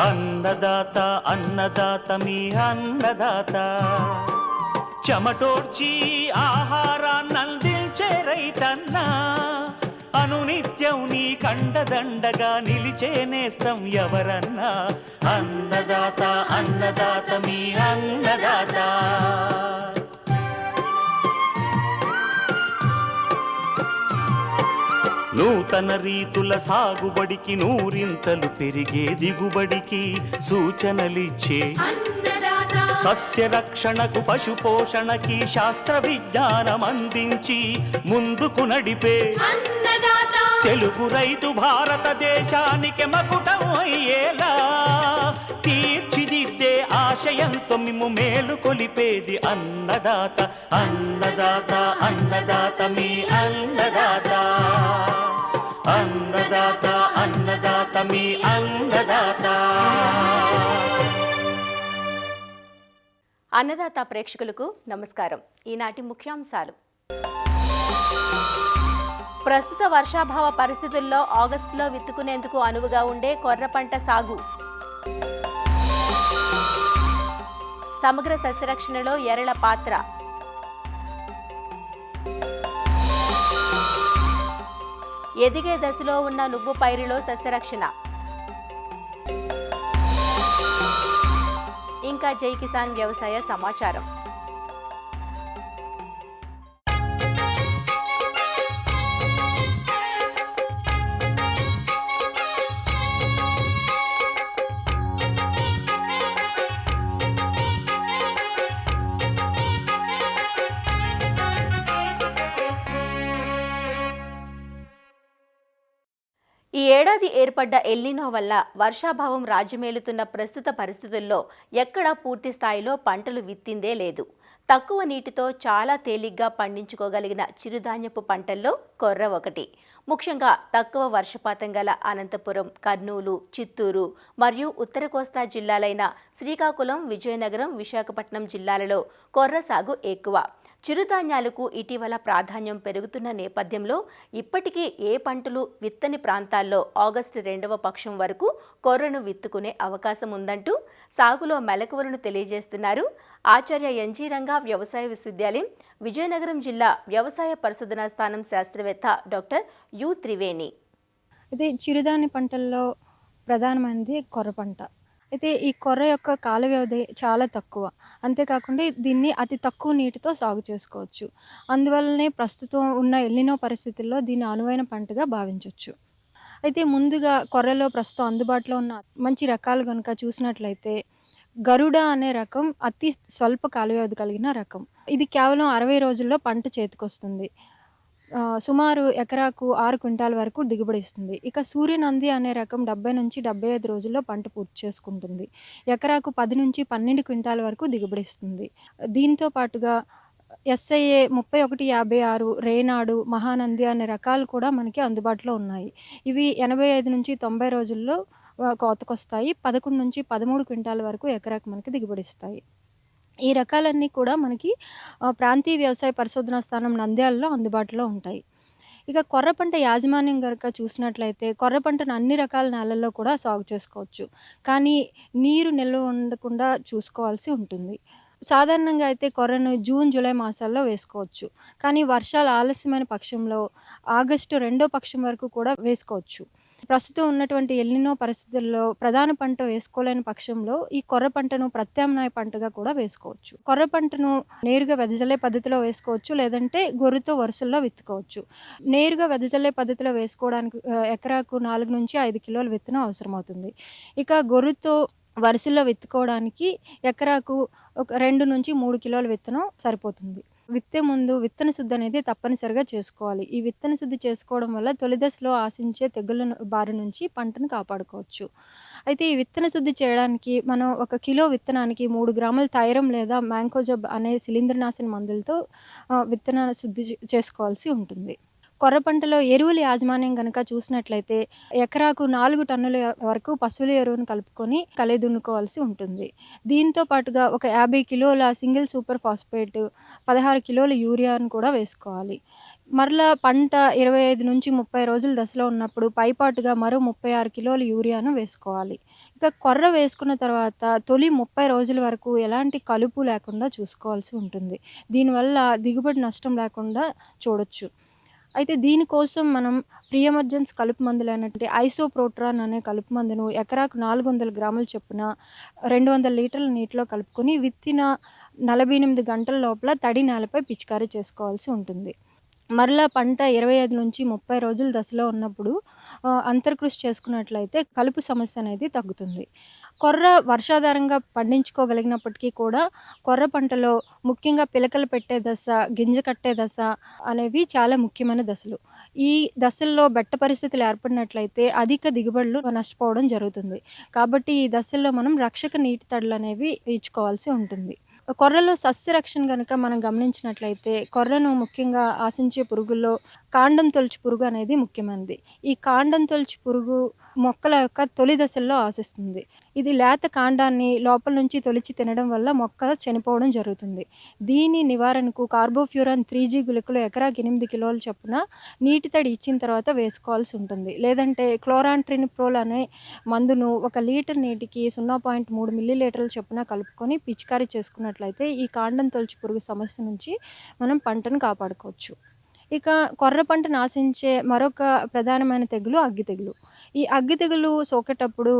అన్నదాత అన్నదాత మీ అన్నదాత, చెమటోడ్చి ఆహారాన్నందించే రైతన్నా, అనునిత్యం నీ కండదండగా నిలిచే నేస్తం ఎవరన్నా. అన్నదాత అన్నదాత మీ అన్నదాత. నూతన రీతుల సాగుబడికి, నూరింతలు పెరిగే దిగుబడికి సూచనలిచ్చే సస్య రక్షణకు, పశు పోషణకి శాస్త్ర విజ్ఞానం అందించి ముందుకు నడిపే తెలుగు రైతు భారతదేశానికి మకుటం అయ్యేలా తీర్చిదిద్దే ఆశయంతో మిమ్ము మేలు కొలిపేది అన్నదాత. అన్నదాత అన్నదాత మీ అన్నదాత. అన్నదాత అన్నదాత మీ అన్నదాత. అన్నదాత ప్రేక్షకులకు నమస్కారం. ఈనాటి ముఖ్యాంశాలు: ప్రస్తుత వర్షాభావ పరిస్థితుల్లో ఆగస్టులో విత్తుకునేందుకు అనువుగా ఉండే కొర్ర పంట సాగు, సమగ్ర సస్యరక్షణలో ఎరల పాత్ర, ఎదిగే దశలో ఉన్న నువ్వు పైరులో సస్యరక్షణ, ఇంకా జై కిసాన్ వ్యవసాయ సమాచారం. ఈ ఏడాది ఏర్పడ్డ ఎల్నినో వల్ల వర్షాభావం రాజ్యమేలుతున్న ప్రస్తుత పరిస్థితుల్లో ఎక్కడా పూర్తి స్థాయిలో పంటలు విత్తిందే లేదు. తక్కువ నీటితో చాలా తేలిగ్గా పండించుకోగలిగిన చిరుధాన్యపు పంటల్లో కొర్ర ఒకటి. ముఖ్యంగా తక్కువ వర్షపాతం గల అనంతపురం, కర్నూలు, చిత్తూరు మరియు ఉత్తర కోస్తా జిల్లాలైన శ్రీకాకుళం, విజయనగరం, విశాఖపట్నం జిల్లాలలో కొర్ర సాగు ఎక్కువ. చిరుధాన్యాలకు ఇటీవల ప్రాధాన్యం పెరుగుతున్న నేపథ్యంలో ఇప్పటికీ ఏ పంటలు విత్తని ప్రాంతాల్లో ఆగస్టు 2వ పక్షం వరకు కొర్రను విత్తుకునే అవకాశం ఉందంటూ సాగులో మెలకువలను తెలియజేస్తున్నారు ఆచార్య ఎన్జీ రంగా వ్యవసాయ విశ్వవిద్యాలయం, విజయనగరం జిల్లా వ్యవసాయ పరిశోధనా స్థానం శాస్త్రవేత్త డాక్టర్ యు త్రివేణి. అయితే చిరుధాన్య పంటల్లో ప్రధానమైనది కొర్ర పంట. అయితే ఈ కొర్ర యొక్క కాల వ్యవధి చాలా తక్కువ. అంతేకాకుండా దీన్ని అతి తక్కువ నీటితో సాగు చేసుకోవచ్చు. అందువల్లనే ప్రస్తుతం ఉన్న ఎల్నినో పరిస్థితుల్లో దీన్ని అనువైన పంటగా భావించవచ్చు. అయితే ముందుగా కొర్రలో ప్రస్తుతం అందుబాటులో ఉన్న మంచి రకాలు కనుక చూసినట్లయితే గరుడ అనే రకం అతి స్వల్ప కాల వ్యవధి కలిగిన రకం. ఇది కేవలం 60 రోజుల్లో పంట చేతికొస్తుంది. సుమారు ఎకరాకు 6 క్వింటాల వరకు దిగుబడి ఇస్తుంది. ఇక సూర్యనంది అనే రకం 70 నుంచి 75 రోజుల్లో పంట పూర్తి చేసుకుంటుంది. ఎకరాకు 10 నుంచి 12 క్వింటాల వరకు దిగుబడి ఇస్తుంది. దీంతో పాటుగా ఎస్ఐఏ 3156, రేనాడు, మహానంది అనే రకాలు కూడా మనకి అందుబాటులో ఉన్నాయి. ఇవి 85 నుంచి 90 రోజుల్లో కోతకొస్తాయి. 11 నుంచి 13 క్వింటాల వరకు ఎకరాకు మనకి దిగుబడిస్తాయి. ఈ రకాలన్నీ కూడా మనకి ప్రాంతీయ వ్యవసాయ పరిశోధనా స్థానం నంద్యాలలో అందుబాటులో ఉంటాయి. ఇక కొర్ర పంట యాజమాన్యం గనుక చూసినట్లయితే కొర్ర పంటను అన్ని రకాల నేలల్లో కూడా సాగు చేసుకోవచ్చు. కానీ నీరు నిల్వ ఉండకుండా చూసుకోవాల్సి ఉంటుంది. సాధారణంగా అయితే కొర్రను జూన్, జూలై మాసాల్లో వేసుకోవచ్చు. కానీ వర్షాలు ఆలస్యమైన పక్షంలో ఆగస్టు 2వ పక్షం వరకు కూడా వేసుకోవచ్చు. ప్రస్తుతం ఉన్నటువంటి ఎల్నినో పరిస్థితుల్లో ప్రధాన పంట వేసుకోలేని పక్షంలో ఈ కొర్ర పంటను ప్రత్యామ్నాయ పంటగా కూడా వేసుకోవచ్చు. కొర్ర పంటను నేరుగా వెదజల్లే పద్ధతిలో వేసుకోవచ్చు, లేదంటే గొర్రుతో వరుసల్లో విత్తుకోవచ్చు. నేరుగా వెదజల్లే పద్ధతిలో వేసుకోవడానికి ఎకరాకు 4 నుంచి 5 కిలోల విత్తనం అవసరమవుతుంది. ఇక గొర్రుతో వరుసల్లో విత్తుకోవడానికి ఎకరాకు ఒక 2 నుంచి 3 కిలోల విత్తనం సరిపోతుంది. విత్తే ముందు విత్తన శుద్ధి అనేది తప్పనిసరిగా చేసుకోవాలి. ఈ విత్తన శుద్ధి చేసుకోవడం వల్ల తొలి దశలో ఆశించే తెగుళ్ళ బారి నుంచి పంటను కాపాడుకోవచ్చు. అయితే ఈ విత్తన శుద్ధి చేయడానికి మనం 1 కిలో విత్తనానికి 3 గ్రాముల థైరమ్ లేదా మ్యాంకోజబ్ అనే శిలీంద్రనాశన మందులతో విత్తన శుద్ధి చేసుకోవాల్సి ఉంటుంది. కొర్ర పంటలో ఎరువుల యాజమాన్యం గనక చూసినట్లయితే ఎకరాకు 4 టన్నుల వరకు పశువుల ఎరువును కలుపుకొని కలిదున్నుకోవాల్సి ఉంటుంది. దీంతో పాటుగా ఒక 50 కిలోల సింగిల్ సూపర్ ఫాస్ఫేట్, 16 కిలోల యూరియాను కూడా వేసుకోవాలి. మరలా పంట 25 నుంచి 30 రోజుల దశలో ఉన్నప్పుడు పైపాటుగా మరో 36 కిలోల యూరియాను వేసుకోవాలి. ఇక ఇక కొర్ర వేసుకున్న తర్వాత తొలి 30 రోజుల వరకు ఎలాంటి కలుపు లేకుండా చూసుకోవాల్సి ఉంటుంది. దీనివల్ల దిగుబడి నష్టం లేకుండా చూడొచ్చు. అయితే దీనికోసం మనం ప్రియమర్జెన్స్ కలుపు మందులైనటువంటి ఐసోప్రోట్రాన్ అనే కలుపు మందును ఎకరాకు 400 గ్రాముల చొప్పున 200 లీటర్ల నీటిలో కలుపుకొని విత్తిన 48 గంటల లోపల తడి నేలపై పిచికారీ చేసుకోవాల్సి ఉంటుంది. మరలా పంట 25-30 రోజుల దశలో ఉన్నప్పుడు అంతర్కృషి చేసుకున్నట్లయితే కలుపు సమస్య అనేది తగ్గుతుంది. కొర్ర వర్షాధారంగా పండించుకోగలిగినప్పటికీ కూడా కొర్ర పంటలో ముఖ్యంగా పిలకలు పెట్టే దశ, గింజ కట్టే దశ అనేవి చాలా ముఖ్యమైన దశలు. ఈ దశల్లో బెట్ట పరిస్థితులు ఏర్పడినట్లయితే అధిక దిగుబడులు నష్టపోవడం జరుగుతుంది. కాబట్టి ఈ దశల్లో మనం రక్షక నీటి తడులనేవి ఇచ్చుకోవాల్సి ఉంటుంది. కొర్రలో సస్యరక్షణ గనుక మనం గమనించినట్లయితే కొర్రను ముఖ్యంగా ఆశించే పురుగుల్లో కాండం తొలుచు పురుగు అనేది ముఖ్యమైనది. ఈ కాండం తొలుచు పురుగు మొక్కల యొక్క తొలి దశల్లో ఆశిస్తుంది. ఇది లేత కాండాన్ని లోపల నుంచి తొలిచి తినడం వల్ల మొక్క చనిపోవడం జరుగుతుంది. దీని నివారణకు కార్బోఫ్యూరాన్ 3G గుళికలు ఎకరాకి 8 కిలోల చొప్పున నీటి తడి ఇచ్చిన తర్వాత వేసుకోవాల్సి ఉంటుంది. లేదంటే క్లోరాంట్రినిప్రోల్ అనే మందును 1 లీటర్ నీటికి 0.3 మిల్లీలీటర్ల చొప్పున కలుపుకొని పిచికారీ చేసుకున్నట్లయితే ఈ కాండం తొలుచు పురుగు సమస్య నుంచి మనం పంటను కాపాడుకోవచ్చు. ఇక కొర్ర పంటను ఆశించే మరొక ప్రధానమైన తెగులు అగ్గి తెగులు. ఈ అగ్గి తెగులు సోకేటప్పుడు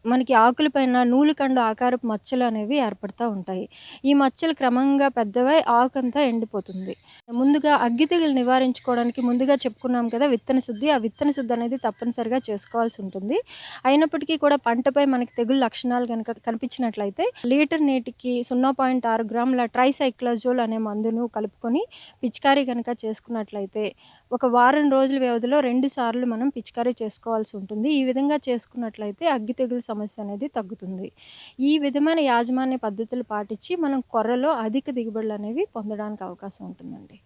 మనకి ఆకులపైన నూలుకండు ఆకారపు మచ్చలు అనేవి ఏర్పడతా ఉంటాయి. ఈ మచ్చలు క్రమంగా పెద్దవై ఆకంతా ఎండిపోతుంది. ముందుగా అగ్గి తెగులు నివారించుకోవడానికి ముందుగా చెప్పుకున్నాం కదా విత్తన శుద్ధి. ఆ విత్తన శుద్ధి అనేది తప్పనిసరిగా చేసుకోవాల్సి ఉంటుంది. అయినప్పటికీ కూడా పంటపై మనకి తెగులు లక్షణాలు గనుక కనిపించినట్లయితే లీటర్ నీటికి 0.6 గ్రాముల ట్రైసైక్లోజోల్ అనే మందును కలుపుకొని పిచికారీ గనుక చేసుకున్నట్లయితే ఒక వారం రోజుల వ్యవధిలో 2 సార్లు మనం పిచికారీ చేసుకోవాల్సి ఉంటుంది. ఈ విధంగా చేసుకున్నట్లయితే అగ్గి తెగులు సమస్య అనేది తగ్గుతుంది. ఈ విధమైన యాజమాన్య పద్ధతులు పాటించి మనం కొర్రలో అధిక దిగుబడులు అనేవి పొందడానికి అవకాశం ఉంటుందండి.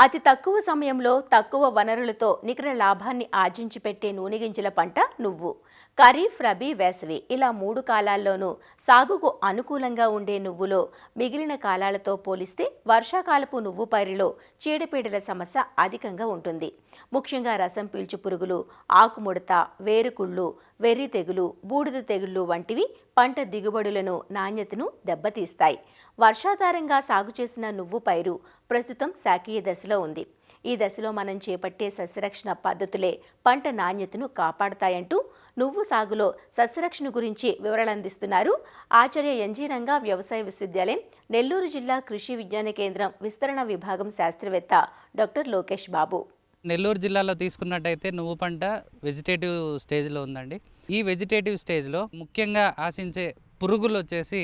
అతి తక్కువ సమయంలో తక్కువ వనరులతో నికర లాభాన్ని ఆర్జించి పెట్టే నూనె గింజల పంట నువ్వు. ఖరీఫ్, రబీ, వేసవి ఇలా 3 కాలాల్లోనూ సాగుకు అనుకూలంగా ఉండే నువ్వులో మిగిలిన కాలాలతో పోలిస్తే వర్షాకాలపు నువ్వు పైరులో చీడపీడల సమస్య అధికంగా ఉంటుంది. ముఖ్యంగా రసం పీల్చు పురుగులు, ఆకుముడత, వేరుకుళ్ళు, వెర్రి తెగులు, బూడిద తెగుళ్ళు వంటివి పంట దిగుబడులను, నాణ్యతను దెబ్బతీస్తాయి. వర్షాధారంగా సాగు చేసిన నువ్వు పైరు ప్రస్తుతం శాఖీయ దశలో ఉంది. ఈ దశలో మనం చేపట్టే సస్యరక్షణ పద్ధతులే పంట నాణ్యతను కాపాడతాయంటూ నువ్వు సాగులో సస్యరక్షణ గురించి వివరాలు అందిస్తున్నారు ఆచార్య ఎన్జీ రంగా వ్యవసాయ విశ్వవిద్యాలయం, నెల్లూరు జిల్లా కృషి విజ్ఞాన కేంద్రం విస్తరణ విభాగం శాస్త్రవేత్త డాక్టర్ లోకేష్ బాబు. నెల్లూరు జిల్లాలో తీసుకున్నట్టయితే నువ్వు పంట వెజిటేటివ్ స్టేజ్లో ఉందండి. ఈ వెజిటేటివ్ స్టేజ్లో ముఖ్యంగా ఆశించే పురుగులు వచ్చేసి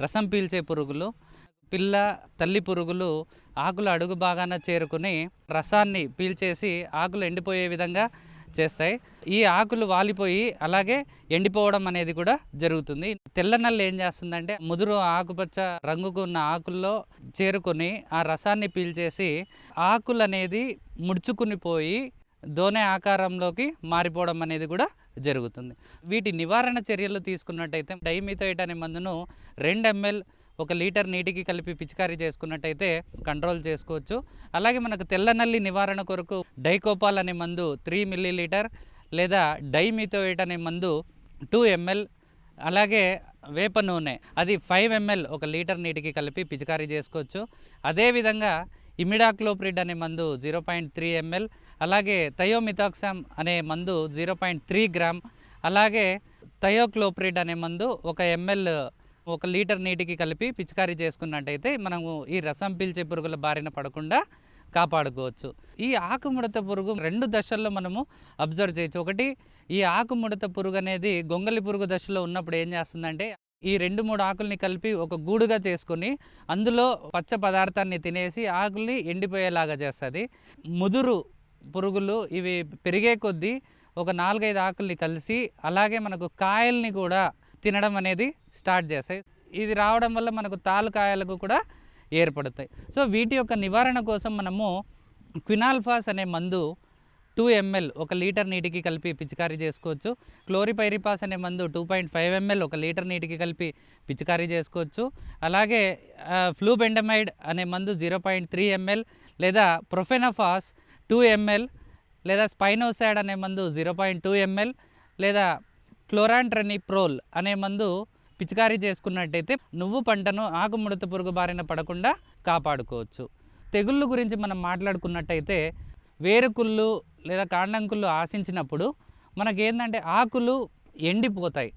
రసం పీల్చే పురుగులు, పిల్ల తల్లి పురుగులు ఆకుల అడుగు భాగాన చేరుకుని రసాన్ని పీల్చేసి ఆకులు ఎండిపోయే విధంగా చేస్తాయి. ఈ ఆకులు వాలిపోయి అలాగే ఎండిపోవడం అనేది కూడా జరుగుతుంది. తెల్ల నల్లి ఏం చేస్తుందంటే ముదురు ఆకుపచ్చ రంగుకు ఉన్న ఆకుల్లో చేరుకొని ఆ రసాన్ని పీల్చేసి ఆకులు అనేది ముడుచుకుని పోయి దోనె ఆకారంలోకి మారిపోవడం అనేది కూడా జరుగుతుంది. వీటి నివారణ చర్యలు తీసుకున్నట్టయితే డైమిథోయేట్ అనే మందును 2 ml 1 లీటర్ నీటికి కలిపి పిచికారీ చేసుకున్నట్టయితే కంట్రోల్ చేసుకోవచ్చు. అలాగే మనకు తెల్ల నల్లి నివారణ కొరకు డైకోపాల్ అనే మందు 3 మిల్లీలీటర్ లేదా డైమిథోయేట్ అనే మందు 2 ml, అలాగే వేప నూనె అది 5 ml 1 లీటర్ నీటికి కలిపి పిచికారీ చేసుకోవచ్చు. అదేవిధంగా ఇమిడాక్లోప్రిడ్ అనే మందు 0.3 ml, అలాగే థయోమిథాక్సామ్ అనే మందు 0.3 గ్రామ్, అలాగే థయోక్లోప్రిడ్ అనే మందు 1 ml 1 లీటర్ నీటికి కలిపి పిచికారీ చేసుకున్నట్టయితే మనము ఈ రసం పీల్చే పురుగుల బారిన పడకుండా కాపాడుకోవచ్చు. ఈ ఆకుముడత పురుగు 2 దశల్లో మనము అబ్జర్వ్ చేయొచ్చు. ఒకటి, ఈ ఆకుముడత పురుగు అనేది గొంగలి పురుగు దశలో ఉన్నప్పుడు ఏం చేస్తుందంటే ఈ 2-3 ఆకుల్ని కలిపి ఒక గూడుగా చేసుకొని అందులో పచ్చ పదార్థాన్ని తినేసి ఆకుల్ని ఎండిపోయేలాగా చేస్తుంది. ముదురు పురుగులు ఇవి పెరిగే కొద్దీ ఒక 4-5 ఆకుల్ని కలిసి అలాగే మనకు కాయల్ని కూడా తినడం అనేది స్టార్ట్ చేస్తాయి. ఇది రావడం వల్ల మనకు తాలుకాయలకు కూడా ఏర్పడతాయి. సో వీటి యొక్క నివారణ కోసం మనము క్వినాల్ఫాస్ అనే మందు 2 ml 1 లీటర్ నీటికి కలిపి పిచికారీ చేసుకోవచ్చు. క్లోరిపైరిపాస్ అనే మందు 2.5 ml 1 లీటర్ నీటికి కలిపి పిచికారీ చేసుకోవచ్చు. అలాగే ఫ్లూబెండమైడ్ అనే మందు 0.3 ml లేదా ప్రొఫెనఫాస్ 2 ml లేదా స్పైనోసాడ్ అనే మందు 0.2 ml లేదా క్లోరాంట్రనిప్రోల్ అనే మందు పిచికారీ చేసుకున్నట్టయితే నువ్వు పంటను ఆకుముడత పురుగు బారిన పడకుండా కాపాడుకోవచ్చు. తెగుళ్ళు గురించి మనం మాట్లాడుకున్నట్టయితే వేరుకుళ్ళు లేదా కాండంకుళ్ళు ఆశించినప్పుడు మనకేంటంటే ఆకులు ఎండిపోతాయి,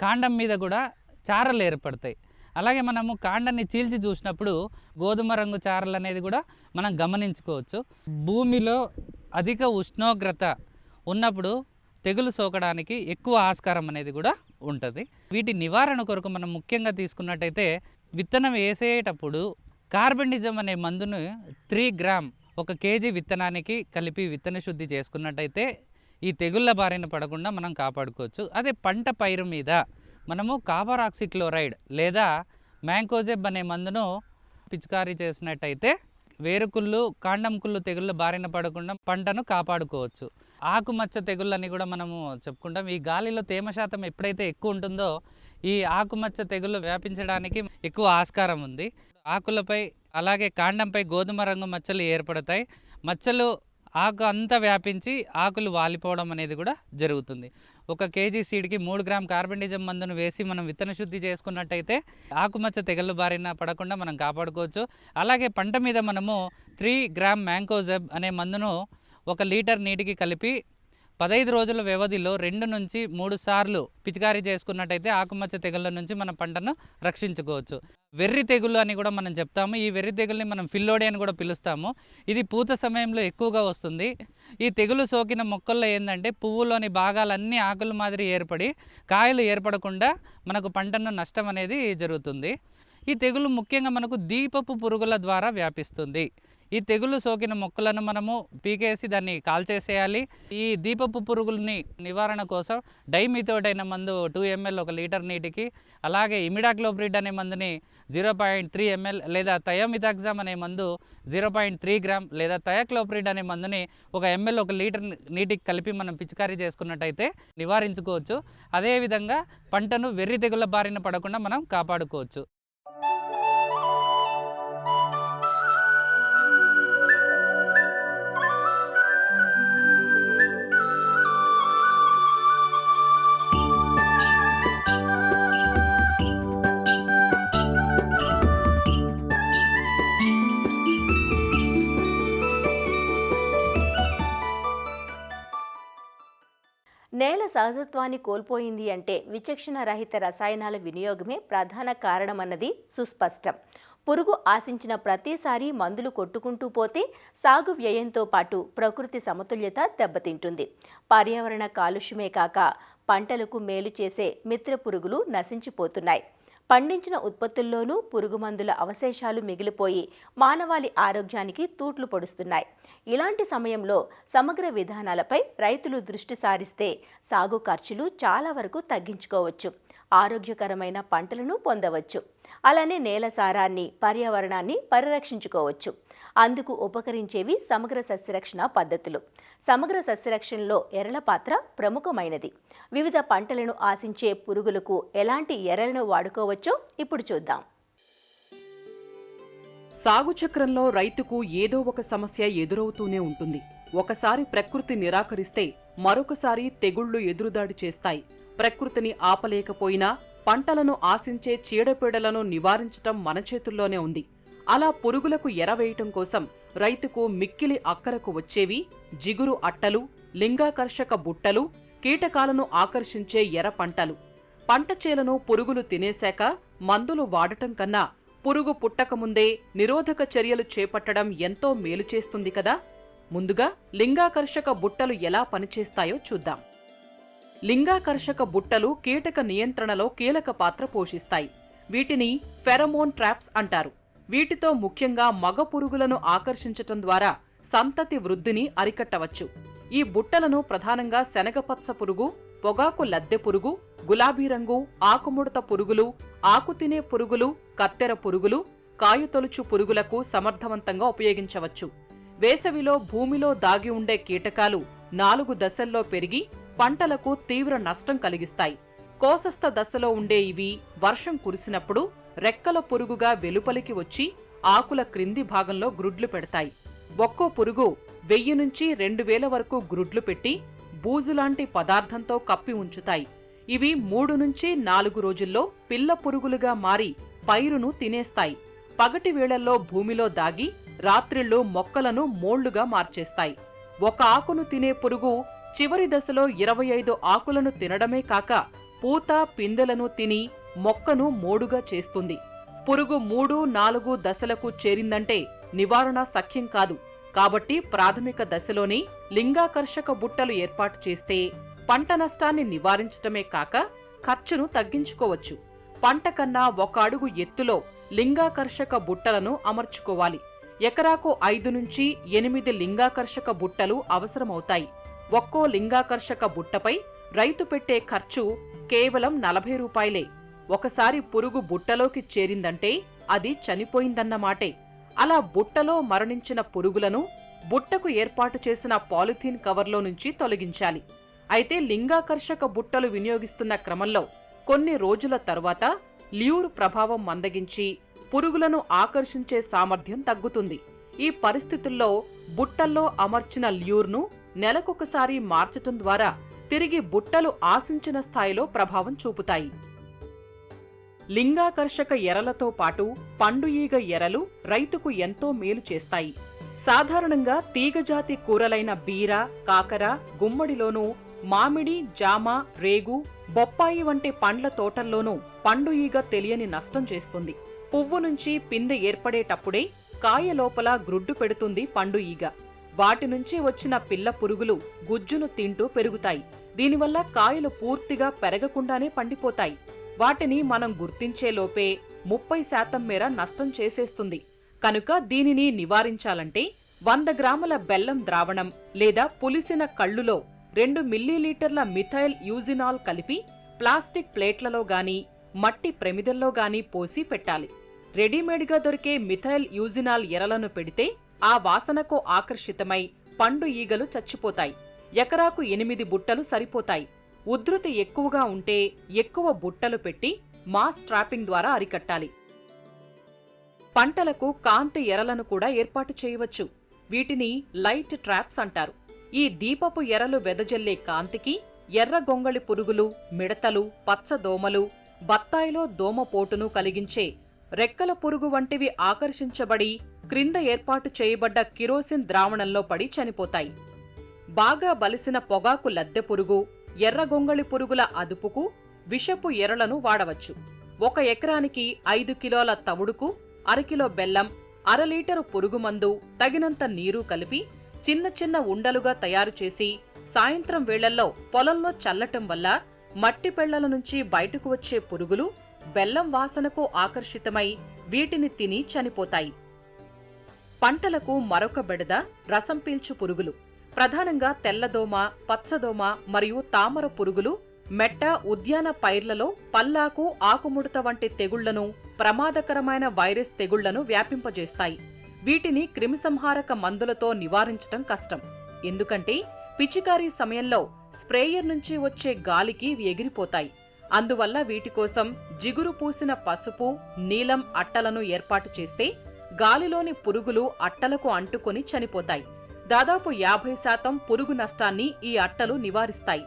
కాండం మీద కూడా చారలు ఏర్పడతాయి. అలాగే మనము కాండాన్ని చీల్చి చూసినప్పుడు గోధుమ రంగు చారలు అనేది కూడా మనం గమనించుకోవచ్చు. భూమిలో అధిక ఉష్ణోగ్రత ఉన్నప్పుడు తెగులు సోకడానికి ఎక్కువ ఆస్కారం అనేది కూడా ఉంటుంది. వీటి నివారణ కొరకు మనం ముఖ్యంగా తీసుకున్నట్టయితే విత్తనం వేసేటప్పుడు కార్బెండిజం అనే మందును 3 గ్రామ్ 1 kg విత్తనానికి కలిపి విత్తన శుద్ధి చేసుకున్నట్టయితే ఈ తెగుళ్ళ బారిన పడకుండా మనం కాపాడుకోవచ్చు. అదే పంట పైరు మీద మనము కాపర్ ఆక్సిక్లోరైడ్ లేదా మ్యాంకోజెబ్ అనే మందును పిచికారీ చేసినట్టయితే వేరుకుళ్ళు కాండం కుళ్ళు తెగుళ్ళ బారిన పడకుండా పంటను కాపాడుకోవచ్చు. ఆకుమచ్చ తెగుళ్ళని కూడా మనము చెప్పుకుంటాం. ఈ గాలిలో తేమ శాతం ఎప్పుడైతే ఎక్కువ ఉంటుందో ఈ ఆకుమచ్చ తెగుళ్ళు వ్యాపించడానికి ఎక్కువ ఆస్కారం ఉంది. ఆకులపై అలాగే కాండంపై గోధుమ రంగు మచ్చలు ఏర్పడతాయి. మచ్చలు ఆకు అంతా వ్యాపించి ఆకులు వాలిపోవడం అనేది కూడా జరుగుతుంది. 1 kg సీడ్కి 3 గ్రామ్ కార్బెండిజం మందును వేసి మనం విత్తన శుద్ధి చేసుకున్నట్టయితే ఆకుమచ్చ తెగుళ్ళ బారిన పడకుండా మనం కాపాడుకోవచ్చు. అలాగే పంట మీద మనము 3 గ్రామ్ మ్యాంకోజెబ్ అనే మందును 1 లీటర్ నీటికి కలిపి 15 రోజుల వ్యవధిలో 2 నుంచి 3 సార్లు పిచికారీ చేసుకున్నట్టయితే ఆకుమచ్చ తెగుళ్ళ నుంచి మన పంటను రక్షించుకోవచ్చు. వెర్రి తెగులు అని కూడా మనం చెప్తాము. ఈ వెర్రి తెగుల్ని మనం ఫిల్లోడి అని కూడా పిలుస్తాము. ఇది పూత సమయంలో ఎక్కువగా వస్తుంది. ఈ తెగులు సోకిన మొక్కల్లో ఏంటంటే పువ్వులోని భాగాలన్నీ ఆకుల మాదిరి ఏర్పడి కాయలు ఏర్పడకుండా మనకు పంటను నష్టం అనేది జరుగుతుంది. ఈ తెగులు ముఖ్యంగా మనకు దీపపు పురుగుల ద్వారా వ్యాపిస్తుంది. ఈ తెగులు సోకిన మొక్కలను మనము పీకేసి దాన్ని కాల్చేసేయాలి. ఈ దీపపు పురుగుల్ని నివారణ కోసం డైమిథోడైన మందు 2 ml 1 లీటర్ నీటికి, అలాగే ఇమిడాక్లోప్రిడ్ అనే మందుని 0.3 ml లేదా థయోమిథాక్సామ్ అనే మందు 0.3 గ్రామ్ లేదా థయాక్లోప్రిడ్ అనే మందుని 1 ml 1 లీటర్ నీటికి కలిపి మనం పిచికారీ చేసుకున్నట్టయితే నివారించుకోవచ్చు. అదేవిధంగా పంటను వెర్రి తెగుళ్ళ బారిన పడకుండా మనం కాపాడుకోవచ్చు. నేల సహజత్వాన్ని కోల్పోయింది అంటే విచక్షణ రహిత రసాయనాల వినియోగమే ప్రధాన కారణమన్నది సుస్పష్టం. పురుగు ఆశించిన ప్రతిసారి మందులు కొట్టుకుంటూ పోతే సాగు వ్యయంతో పాటు ప్రకృతి సమతుల్యత దెబ్బతింటుంది. పర్యావరణ కాలుష్యమే కాక పంటలకు మేలు చేసే మిత్ర పురుగులు నశించిపోతున్నాయి. పండించిన ఉత్పత్తుల్లోనూ పురుగు మందుల అవశేషాలు మిగిలిపోయి మానవాళి ఆరోగ్యానికి తూట్లు పొడుస్తున్నాయి. ఇలాంటి సమయంలో సమగ్ర విధానాలపై రైతులు దృష్టి సారిస్తే సాగు ఖర్చులు చాలా వరకు తగ్గించుకోవచ్చు, ఆరోగ్యకరమైన పంటలను పొందవచ్చు. అలానే నేల సారాన్ని, పర్యావరణాన్ని పరిరక్షించుకోవచ్చు. అందుకు ఉపకరించేవి సమగ్ర సస్యరక్షణ పద్ధతులు. సమగ్ర సస్యరక్షణలో ఎరల పాత్ర ప్రముఖమైనది. వివిధ పంటలను ఆశించే పురుగులకు ఎలాంటి ఎరలను వాడుకోవచ్చో ఇప్పుడు చూద్దాం. సాగు చక్రంలో రైతుకు ఏదో ఒక సమస్య ఎదురవుతూనే ఉంటుంది. ఒకసారి ప్రకృతి నిరాకరిస్తే మరొకసారి తెగుళ్లు ఎదురుదాడి చేస్తాయి. ప్రకృతిని ఆపలేకపోయినా పంటలను ఆశించే చీడపీడలను నివారించటం మన చేతుల్లోనే ఉంది. అలా పురుగులకు ఎరవేయటం కోసం రైతుకు మిక్కిలి అక్కరకు వచ్చేవి జిగురు అట్టలు, లింగాకర్షక బుట్టలు, కీటకాలను ఆకర్షించే ఎర పంటలు. పంట చేలను పురుగులు తినేశాక మందులు వాడటం కన్నా పురుగు పుట్టకముందే నిరోధక చర్యలు చేపట్టడం ఎంతో మేలు చేస్తుంది కదా. ముందుగా లింగాకర్షక బుట్టలు ఎలా పనిచేస్తాయో చూద్దాం. లింగాకర్షక బుట్టలు కీటక నియంత్రణలో కీలక పాత్ర పోషిస్తాయి. వీటిని ఫెరమోన్ ట్రాప్స్ అంటారు. వీటితో ముఖ్యంగా మగ పురుగులను ఆకర్షించటం ద్వారా సంతతి వృద్ధిని అరికట్టవచ్చు. ఈ బుట్టలను ప్రధానంగా శనగపచ్చ పురుగు, పొగాకు లద్దె పురుగు, గులాబీ రంగు, ఆకుముడత పురుగులు, ఆకు తినే పురుగులు, కత్తెర పురుగులు, కాయతొలుచు పురుగులకు సమర్థవంతంగా ఉపయోగించవచ్చు. వేసవిలో భూమిలో దాగి ఉండే కీటకాలు 4 దశల్లో పెరిగి పంటలకు తీవ్ర నష్టం కలిగిస్తాయి. కోసస్థ దశలో ఉండే ఇవి వర్షం కురిసినప్పుడు రెక్కల పురుగుగా వెలుపలికి వచ్చి ఆకుల క్రింది భాగంలో గ్రుడ్లు పెడతాయి. ఒక్కో పురుగు 1000 నుంచి 2000 వరకు గ్రుడ్లు పెట్టి బూజులాంటి పదార్థంతో కప్పి ఉంచుతాయి. ఇవి 3 నుంచి 4 రోజుల్లో పిల్ల పురుగులుగా మారి పైరును తినేస్తాయి. పగటి వేళల్లో భూమిలో దాగి రాత్రిళ్ళు మొక్కలను మోళ్లుగా మార్చేస్తాయి. ఒక ఆకును తినే పురుగు చివరి దశలో 25 ఆకులను తినడమే కాక పూత పిందెలను తిని మొక్కను మోడుగా చేస్తుంది. పురుగు 3, 4 దశలకు చేరిందంటే నివారణ సఖ్యం కాదు. కాబట్టి ప్రాథమిక దశలోనే లింగాకర్షక బుట్టలు ఏర్పాటు చేస్తే పంట నష్టాన్ని నివారించటమే కాక ఖర్చును తగ్గించుకోవచ్చు. పంట కన్నా 1 అడుగు ఎత్తులో లింగాకర్షక బుట్టలను అమర్చుకోవాలి. ఎకరాకు 5 నుంచి 8 లింగాకర్షక బుట్టలు అవసరమవుతాయి. ఒక్కో లింగాకర్షక బుట్టపై రైతు పెట్టే ఖర్చు కేవలం 40 రూపాయలే. ఒకసారి పురుగు బుట్టలోకి చేరిందంటే అది చనిపోయిందన్నమాటే. అలా బుట్టలో మరణించిన పురుగులను బుట్టకు ఏర్పాటు చేసిన పాలిథీన్ కవర్లో నుంచి తొలగించాలి. అయితే లింగాకర్షక బుట్టలు వినియోగిస్తున్న క్రమంలో కొన్ని రోజుల తరువాత ల్యూర్ ప్రభావం మందగించి పురుగులను ఆకర్షించే సామర్థ్యం తగ్గుతుంది. ఈ పరిస్థితుల్లో బుట్టల్లో అమర్చిన ల్యూర్ను నెలకొకసారి మార్చటం ద్వారా తిరిగి బుట్టలు ఆశించిన స్థాయిలో ప్రభావం చూపుతాయి. లింగాకర్షక ఎరలతో పాటు పండు ఈగ ఎరలు రైతుకు ఎంతో మేలు చేస్తాయి. సాధారణంగా తీగజాతి కూరలైన బీర, కాకర, గుమ్మడిలోనూ మామిడి, జామ, రేగు, బొప్పాయి వంటి పండ్ల తోటల్లోనూ పండు ఈగ తెలియని నష్టం చేస్తుంది. పువ్వు నుంచి పిందె ఏర్పడేటప్పుడే కాయ లోపల గ్రుడ్డు పెడుతుంది పండు ఈగ. వాటి నుంచి వచ్చిన పిల్ల పురుగులు గుజ్జును తింటూ పెరుగుతాయి. దీనివల్ల కాయలు పూర్తిగా పెరగకుండానే పండిపోతాయి. వాటిని మనం గుర్తించేలోపే 30% మేర నష్టం చేసేస్తుంది. కనుక దీనిని నివారించాలంటే 100 గ్రాముల బెల్లం ద్రావణం లేదా పులిసిన కళ్ళులో 2 మిల్లీలీటర్ల మిథైల్ యూజినాల్ కలిపి ప్లాస్టిక్ ప్లేట్లలో గాని మట్టి ప్రమిదల్లో గాని పోసి పెట్టాలి. రెడీమేడ్గా దొరికే మిథైల్ యూజినాల్ ఎరలను పెడితే ఆ వాసనకు ఆకర్షితమై పండు ఈగలు చచ్చిపోతాయి. ఎకరాకు 8 బుట్టలు సరిపోతాయి. ఉధృతి ఎక్కువగా ఉంటే ఎక్కువ బుట్టలు పెట్టి మాస్ ట్రాపింగ్ ద్వారా అరికట్టాలి. పంటలకు కాంతి ఎరలను కూడా ఏర్పాటు చేయవచ్చు. వీటిని లైట్ ట్రాప్స్ అంటారు. ఈ దీపపు ఎరలు వెదజల్లే కాంతికి ఎర్ర గొంగళి పురుగులు, మిడతలు, పచ్చదోమలు, బత్తాయిలో దోమపోటును కలిగించే రెక్కల పురుగు వంటివి ఆకర్షించబడి క్రింద ఏర్పాటు చేయబడ్డ కిరోసిన్ ద్రావణంలో పడి చనిపోతాయి. బాగా బలిసిన పొగాకు లద్దె పురుగు, ఎర్ర గొంగళి పురుగుల అదుపుకు విషపు ఎరలను వాడవచ్చు. 1 ఎకరానికి 5 కిలోల తవుడుకు 1/2 కిలో బెల్లం, 1/2 లీటరు పురుగుమందు, తగినంత నీరు కలిపి చిన్న చిన్న ఉండలుగా తయారు చేసి సాయంత్రం వేళల్లో పొలంలో చల్లటం వల్ల మట్టి పెళ్లల నుంచి బయటకు వచ్చే పురుగులు బెల్లం వాసనకు ఆకర్షితమై వీటిని తిని చనిపోతాయి. పంటలకు మరొక బెడద రసం పీల్చు పురుగులు. ప్రధానంగా తెల్లదోమ, పచ్చదోమ మరియు తామర పురుగులు మెట్ట, ఉద్యాన పైర్లలో పల్లాకు, ఆకుముడత వంటి తెగుళ్లను, ప్రమాదకరమైన వైరస్ తెగుళ్లను వ్యాపింపజేస్తాయి. వీటిని క్రిమిసంహారక మందులతో నివారించటం కష్టం. ఎందుకంటే పిచికారీ సమయంలో స్ప్రేయర్ నుంచి వచ్చే గాలికి ఇవి ఎగిరిపోతాయి. అందువల్ల వీటి కోసం జిగురు పూసిన పసుపు, నీలం అట్టలను ఏర్పాటు చేస్తే గాలిలోని పురుగులు అట్టలకు అంటుకొని చనిపోతాయి. దాదాపు 50% పురుగు నష్టాన్ని ఈ అట్టలు నివారిస్తాయి.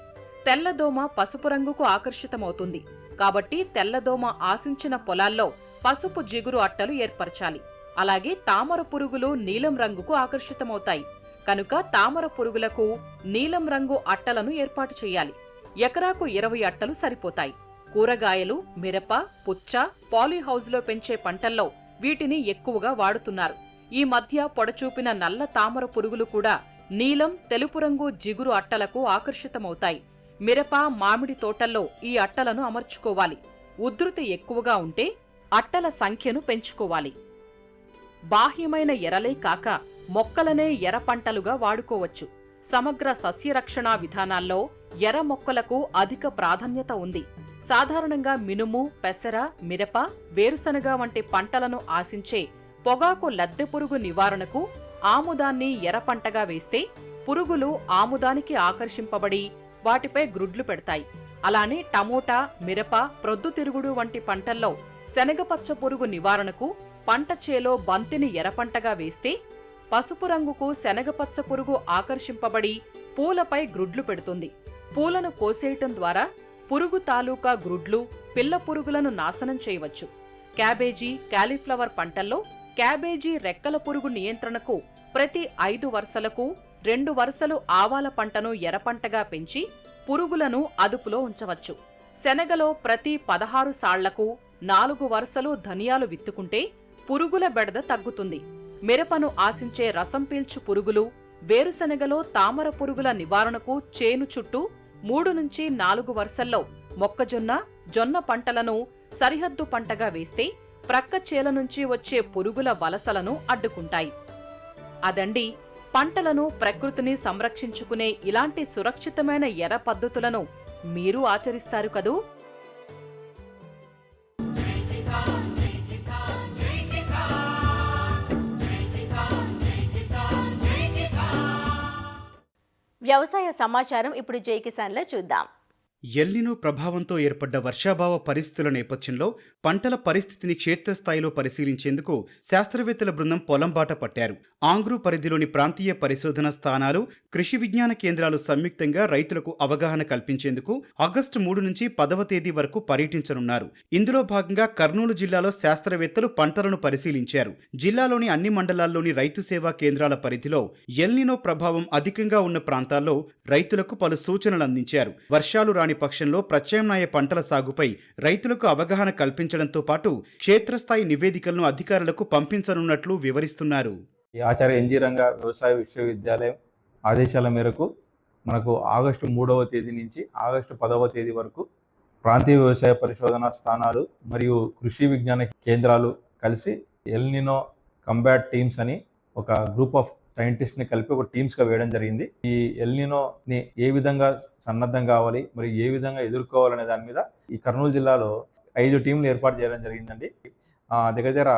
తెల్లదోమ పసుపు రంగుకు ఆకర్షితమవుతుంది. కాబట్టి తెల్లదోమ ఆశించిన పొలాల్లో పసుపు జిగురు అట్టలు ఏర్పరచాలి. అలాగే తామర పురుగులు నీలం రంగుకు ఆకర్షితమవుతాయి. కనుక తామర పురుగులకు నీలం రంగు అట్టలను ఏర్పాటు చేయాలి. ఎకరాకు 20 అట్టలు సరిపోతాయి. కూరగాయలు, మిరప, పుచ్చ, పాలీహౌజ్లో పెంచే పంటల్లో వీటిని ఎక్కువగా వాడుతున్నారు. ఈ మధ్య పొడచూపిన నల్ల తామర పురుగులు కూడా నీలం, తెలుపు రంగు జిగురు అట్టలకు ఆకర్షితమవుతాయి. మిరప, మామిడి తోటల్లో ఈ అట్టలను అమర్చుకోవాలి. ఉధృతి ఎక్కువగా ఉంటే అట్టల సంఖ్యను పెంచుకోవాలి. బాహ్యమైన ఎరలే కాక మొక్కలనే ఎర పంటలుగా వాడుకోవచ్చు. సమగ్ర సస్యరక్షణ విధానాల్లో ఎర మొక్కలకు అధిక ప్రాధాన్యత ఉంది. సాధారణంగా మినుము, పెసర, మిరప, వేరుశనగ వంటి పంటలను ఆశించే పొగాకు లద్దె పురుగు నివారణకు ఆముదాన్ని ఎర్రపంటగా వేస్తే పురుగులు ఆముదానికి ఆకర్షింపబడి వాటిపై గ్రుడ్లు పెడతాయి. అలానే టమోటా, మిరప, ప్రొద్దుతిరుగుడు వంటి పంటల్లో శనగపచ్చ పురుగు నివారణకు పంట చేలో బంతిని ఎర్రపంటగా వేస్తే పసుపు రంగుకు శనగపచ్చ పురుగు ఆకర్షింపబడి పూలపై గ్రుడ్లు పెడుతుంది. పూలను కోసేయటం ద్వారా పురుగు తాలూకా గ్రుడ్లు, పిల్ల పురుగులను నాశనం చేయవచ్చు. క్యాబేజీ, కాలీఫ్లవర్ పంటల్లో క్యాబేజీ రెక్కల పురుగు నియంత్రణకు ప్రతి 5 వరుసలకు 2 వరుసలు ఆవాల పంటను ఎర్రపంటగా పెంచి పురుగులను అదుపులో ఉంచవచ్చు. శనగలో ప్రతి 16 సాళ్లకు 4 వరుసలు ధనియాలు విత్తుకుంటే పురుగుల బెడద తగ్గుతుంది. మిరపను ఆశించే రసం పీల్చు పురుగులు, వేరుశనగలో తామర పురుగుల నివారణకు చేను చుట్టూ 3 నుంచి 4 వరుసల్లో మొక్కజొన్న, జొన్న పంటలను సరిహద్దు పంటగా వేస్తే ప్రక్క చేల నుంచి వచ్చే పురుగుల వలసలను అడ్డుకుంటాయి. అదండి, పంటలను, ప్రకృతిని సంరక్షించుకునే ఇలాంటి సురక్షితమైన ఎర్ర పద్ధతులను మీరు ఆచరిస్తారు కదూ? వ్యవసాయ సమాచారం ఇప్పుడు జై కిసాన్లో చూద్దాం. ఎల్నినో ప్రభావంతో ఏర్పడ్డ వర్షాభావ పరిస్థితుల నేపథ్యంలో పంటల పరిస్థితిని క్షేత్రస్థాయిలో పరిశీలించేందుకు శాస్త్రవేత్తల బృందం పొలం బాట పట్టారు. ఆంగ్రూ పరిధిలోని ప్రాంతీయ పరిశోధన స్థానాలు, కృషి విజ్ఞాన కేంద్రాలు సంయుక్తంగా రైతులకు అవగాహన కల్పించేందుకు ఆగస్టు 3 నుంచి 10వ తేదీ వరకు పర్యటించనున్నారు. ఇందులో భాగంగా కర్నూలు జిల్లాలో శాస్త్రవేత్తలు పంటలను పరిశీలించారు. జిల్లాలోని అన్ని మండలాల్లోని రైతు సేవా కేంద్రాల పరిధిలో ఎల్నినో ప్రభావం అధికంగా ఉన్న ప్రాంతాల్లో రైతులకు పలు సూచనలు అందించారు. వర్షాలు రాని పక్షంలో ప్రత్యామ్నాయ పంటల సాగుపై రైతులకు అవగాహన కల్పించడంతో పాటు క్షేత్రస్థాయి నివేదికలను అధికారులకు పంపించనున్నట్లు వివరిస్తున్నారు. ఆచార్య ఎన్జీ రంగా వ్యవసాయ విశ్వవిద్యాలయం ఆదేశాల మేరకు మనకు ఆగస్టు 3వ తేదీ నుంచి ఆగస్టు 10వ తేదీ వరకు ప్రాంతీయ వ్యవసాయ పరిశోధనా స్థానాలు మరియు కృషి విజ్ఞాన కేంద్రాలు కలిసి ఎల్నినో కంబాట్ టీమ్స్ అని ఒక గ్రూప్ ఆఫ్ సైంటిస్ట్ని కలిపి ఒక టీమ్స్గా వేయడం జరిగింది. ఈ ఎల్నినోని ఏ విధంగా సన్నద్ధం కావాలి, మరి ఏ విధంగా ఎదుర్కోవాలనే దాని మీద ఈ కర్నూలు జిల్లాలో 5 టీంలు ఏర్పాటు చేయడం జరిగిందండి. దగ్గర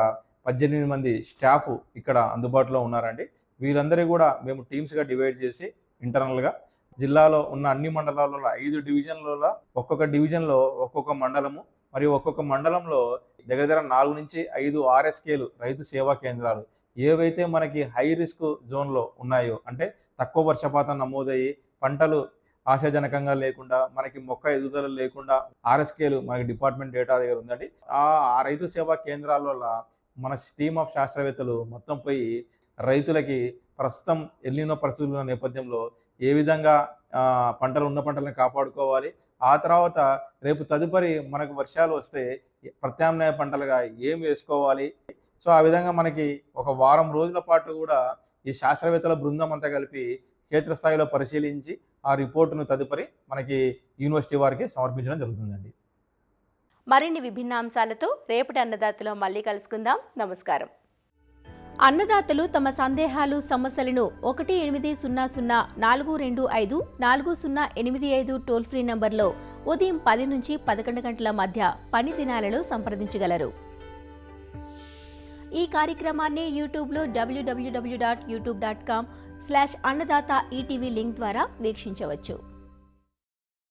18 మంది స్టాఫ్ ఇక్కడ అందుబాటులో ఉన్నారండి. వీళ్ళందరూ కూడా మేము టీమ్స్గా డివైడ్ చేసి ఇంటర్నల్గా జిల్లాలో ఉన్న అన్ని మండలాలలో 5 డివిజన్లలో ఒక్కొక్క డివిజన్లో ఒక్కొక్క మండలము మరియు ఒక్కొక్క మండలంలో దగ్గర 4 నుంచి 5 RSKలు రైతు సేవా కేంద్రాలు ఏవైతే మనకి హై రిస్క్ జోన్లో ఉన్నాయో, అంటే తక్కువ వర్షపాతం నమోదయ్యి పంటలు ఆశాజనకంగా లేకుండా మనకి మొక్క ఎదుగుదల లేకుండా RSKలు మనకి డిపార్ట్మెంట్ డేటా దగ్గర ఉందండి. ఆ రైతు సేవా కేంద్రాల వల్ల మన టీమ్ ఆఫ్ శాస్త్రవేత్తలు మొత్తం పోయి రైతులకి ప్రస్తుతం ఎల్నినో పరిస్థితుల నేపథ్యంలో ఏ విధంగా ఉన్న పంటలను కాపాడుకోవాలి, ఆ తర్వాత రేపు తదుపరి మనకు వర్షాలు వస్తే ప్రత్యామ్నాయ పంటలుగా ఏం వేసుకోవాలి. సో ఆ విధంగా మనకి ఒక వారం రోజుల పాటు కూడా ఈ శాస్త్రవేత్తల బృందం అంతా కలిపి క్షేత్రస్థాయిలో పరిశీలించి ఆ రిపోర్టును తదుపరి మనకి యూనివర్సిటీ వారికి సమర్పించడం జరుగుతుందండి. మరిన్ని విభిన్న అంశాలతో రేపటి అన్నదాతలో మళ్ళీ కలుసుకుందాం. నమస్కారం. అన్నదాతలు తమ సందేహాలు, సమస్యలను 1800-425-4085 టోల్ ఫ్రీ నంబర్లో ఉదయం 10 నుంచి 11 గంటల మధ్య పని దినాలలో సంప్రదించగలరు. ఈ కార్యక్రమాన్ని యూట్యూబ్లో www.youtube.com/అన్నదాత ఈటీవీ లింక్ ద్వారా వీక్షించవచ్చు.